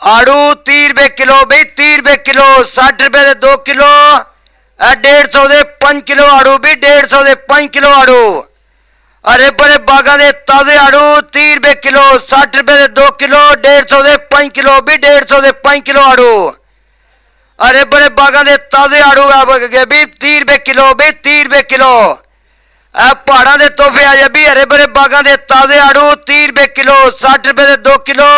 आड़ू 30 रुपए किलो बई 30 रुपए किलो 60 रुपए दे 2 किलो 150 दे 5 किलो आड़ू भी 150 दे 5 किलो आड़ू। अरे बड़े बागा दे ताजे आड़ू 30 रुपए किलो 60 रुपए दे 2 किलो 150 दे 5 किलो भी 150 दे 5 किलो आड़ू। अरे बड़े बागा दे ताजे आड़ू भी 30 रुपए किलो भी 30 रुपए किलो। पहाड़ा दे तोहफे आए भी हरे बड़े बागा दे ताजे आड़ू 30 रुपए किलो 60 रुपए दे 2 किलो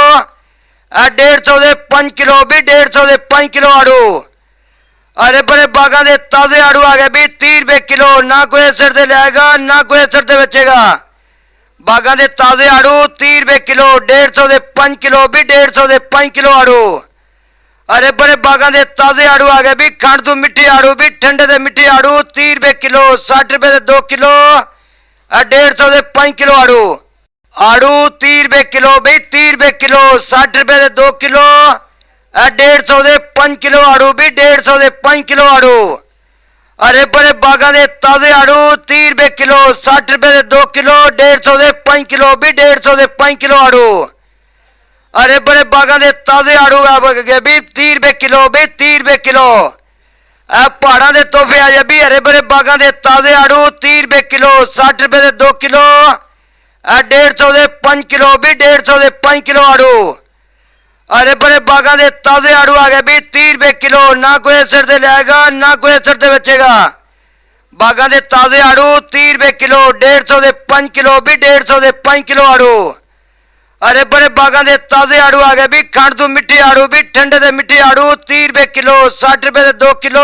150 दे 5 किलो भी 150 दे 5 किलो आड़ू। अरे बड़े बागा दे ताजे आड़ू आ गए भी 30 रुपए किलो ना कोई असर से लाएगा ना कोई असर से बेचेगा। बागा दे ताजे आड़ू 30 रुपए किलो 150 दे 5 किलो भी 150 दे 5 किलो आड़ू। अरे बड़े बागा दे ताजे आड़ू आ गए भी खांड तू मिट्टी आड़ू भी ठंडे दे मिट्टी आड़ू 30 रुपए किलो 60 रुपए दे 2 किलो 150 दे 5 किलो आड़ू। आड़ू 30 रुपए किलो भी 30 रुपए किलो 60 रुपए दे 2 किलो 150 दे 5 किलो आड़ू भी 150 दे 5 किलो आड़ू। अरे बड़े बागा दे ताजे आड़ू 30 रुपए किलो 60 रुपए दे 2 किलो 150 दे 5 किलो भी 150 दे 5 किलो आड़ू। अरे बड़े बागा दे ताजे आड़ू भी 30 रुपए किलो भी 30 रुपए किलो। पहाड़ा दे तोहफे आए भी हरे बड़े बागा दे ताजे आड़ू 30 रुपए किलो 60 रुपए दे 2 किलो 150 दे 5 किलो भी 150 दे 5 किलो आड़ू। अरे बड़े बागा दे ताजे आड़ू आ गए भी 30 रुपए किलो ना कोई असर से लाएगा ना कोई असर से बेचेगा। बागा दे ताजे आड़ू 30 रुपए किलो 150 दे 5 किलो भी 150 दे 5 किलो आड़ू। अरे बड़े बागा दे ताजे आड़ू आ गए भी खांड तू मिट्टी आड़ू भी ठंडे दे मिट्टी आड़ू 30 रुपए किलो 60 रुपए दे 2 किलो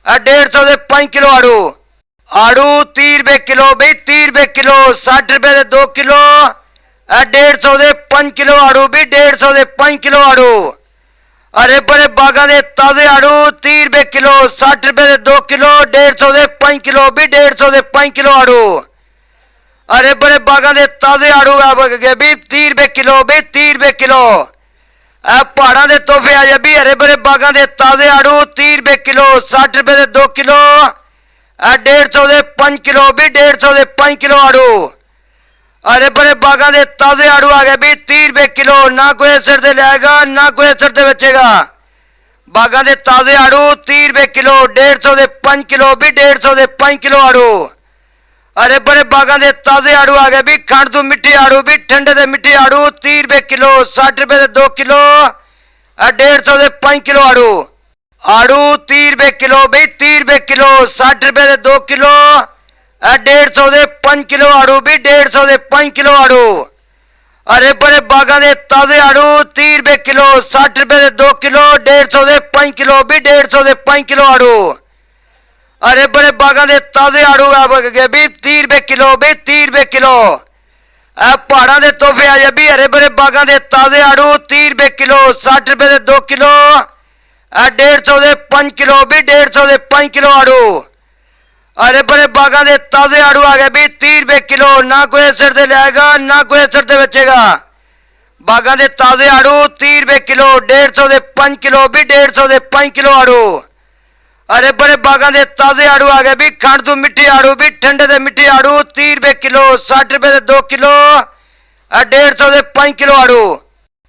150 दे 5 किलो आड़ू। आड़ू 30 रुपए किलो भी 30 रुपए किलो 60 रुपए दे 2 किलो 150 दे 5 किलो आड़ू भी 150 दे 5 किलो आड़ू। अरे बड़े बागा दे ताजे आड़ू 30 रुपए किलो 60 रुपए दे 2 किलो 150 दे 5 किलो भी 150 दे 5 किलो आड़ू। अरे बड़े बागा दे ताजे आड़ू भी 30 रुपए किलो भी 30 रुपए किलो। पहाड़ा दे तोहफे आए भी हरे बड़े बागा दे ताजे आड़ू 30 रुपए किलो 60 रुपए दे 2 किलो 150 दे 5 किलो भी 150 दे 5 किलो आड़ू। अरे बड़े बागा दे ताजे आड़ू आ गए भी 30 रुपए किलो ना कोई असर से लाएगा ना कोई असर से बेचेगा। बागा दे ताजे आड़ू 30 रुपए किलो 150 दे 5 किलो भी 150 दे 5 किलो आड़ू। अरे बड़े बागा दे ताजे आड़ू आ गए भी खांड तू मिट्टी आड़ू भी ठंडे दे मिट्टी आड़ू 30 रुपए किलो 60 रुपए दे 2 किलो 150 दे 5 किलो आड़ू। आड़ू 30 रुपए किलो भी 30 रुपए किलो 60 रुपए दे 2 किलो 150 दे 5 किलो आड़ू भी 150 दे 5 किलो आड़ू। अरे बड़े बागा दे ताजे आड़ू 30 रुपए किलो 60 रुपए दे 2 किलो 150 दे 5 किलो भी 150 दे 5 किलो आड़ू। अरे बड़े बागा दे ताजे आड़ू भी 30 रुपए किलो भी 30 रुपए किलो। पहाड़ा दे तोहफे आए भी हरे बड़े बागा दे ताजे आड़ू 30 रुपए किलो 60 रुपए दे 2 किलो 150 दे 5 किलो भी 150 दे 5 किलो आड़ू। अरे बड़े बागा दे ताजे आड़ू आ गए भी 30 रुपए किलो ना कोई असर से लाएगा ना कोई असर से बेचेगा। बागा दे ताजे आड़ू 30 रुपए किलो 150 दे 5 किलो भी 150 दे 5 किलो आड़ू। अरे बड़े बागा दे ताजे आड़ू आ गए भी खांड तू मिट्टी आड़ू भी ठंडे दे मिट्टी आड़ू 30 रुपए किलो 60 रुपए दे 2 किलो 150 दे 5 किलो आड़ू।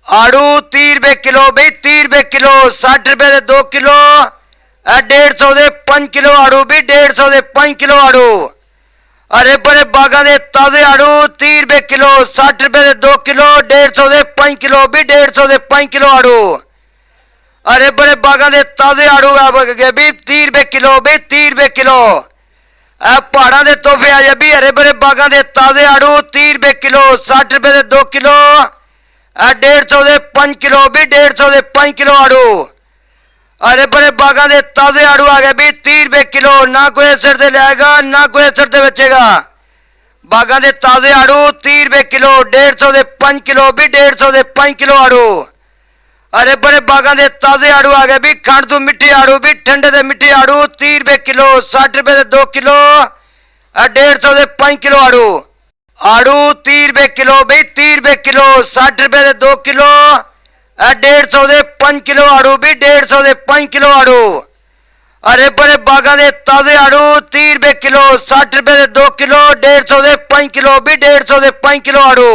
आड़ू 30 रुपए किलो भी 30 रुपए किलो 60 रुपए दे 2 किलो 150 दे 5 किलो आड़ू भी 150 दे 5 किलो आड़ू। अरे बड़े बागा दे ताजे आड़ू 30 रुपए किलो 60 रुपए दे 2 किलो 150 दे 5 किलो भी 150 दे 5 किलो आड़ू। अरे बड़े बागा दे ताजे आड़ू भी 30 रुपए किलो भी 30 रुपए किलो। पहाड़ा दे तोहफे आए भी हरे बड़े बागा दे ताजे आड़ू 30 रुपए किलो 60 रुपए दे 2 किलो 150 दे 5 किलो भी 150 दे 5 किलो आड़ू। अरे बड़े बागा दे ताजे आड़ू आ गए भी 30 रुपए किलो ना कोई असर से लाएगा ना कोई असर से बेचेगा। बागा दे ताजे आड़ू 30 रुपए किलो 150 दे 5 किलो भी 150 दे 5 किलो आड़ू। अरे बड़े बागा दे ताजे आड़ू आ गए भी खांड तू मिट्टी आड़ू भी ठंडे दे मिट्टी आड़ू 30 रुपए किलो 60 रुपए दे 2 किलो 150 दे 5 किलो आड़ू। आड़ू 30 रुपए किलो भी 30 रुपए किलो 60 रुपए दे 2 किलो 150 दे 5 किलो आड़ू भी 150 दे 5 किलो आड़ू। अरे बड़े बागा दे ताजे आड़ू 30 रुपए किलो 60 रुपए दे 2 किलो 150 दे 5 किलो भी 150 दे 5 किलो आड़ू।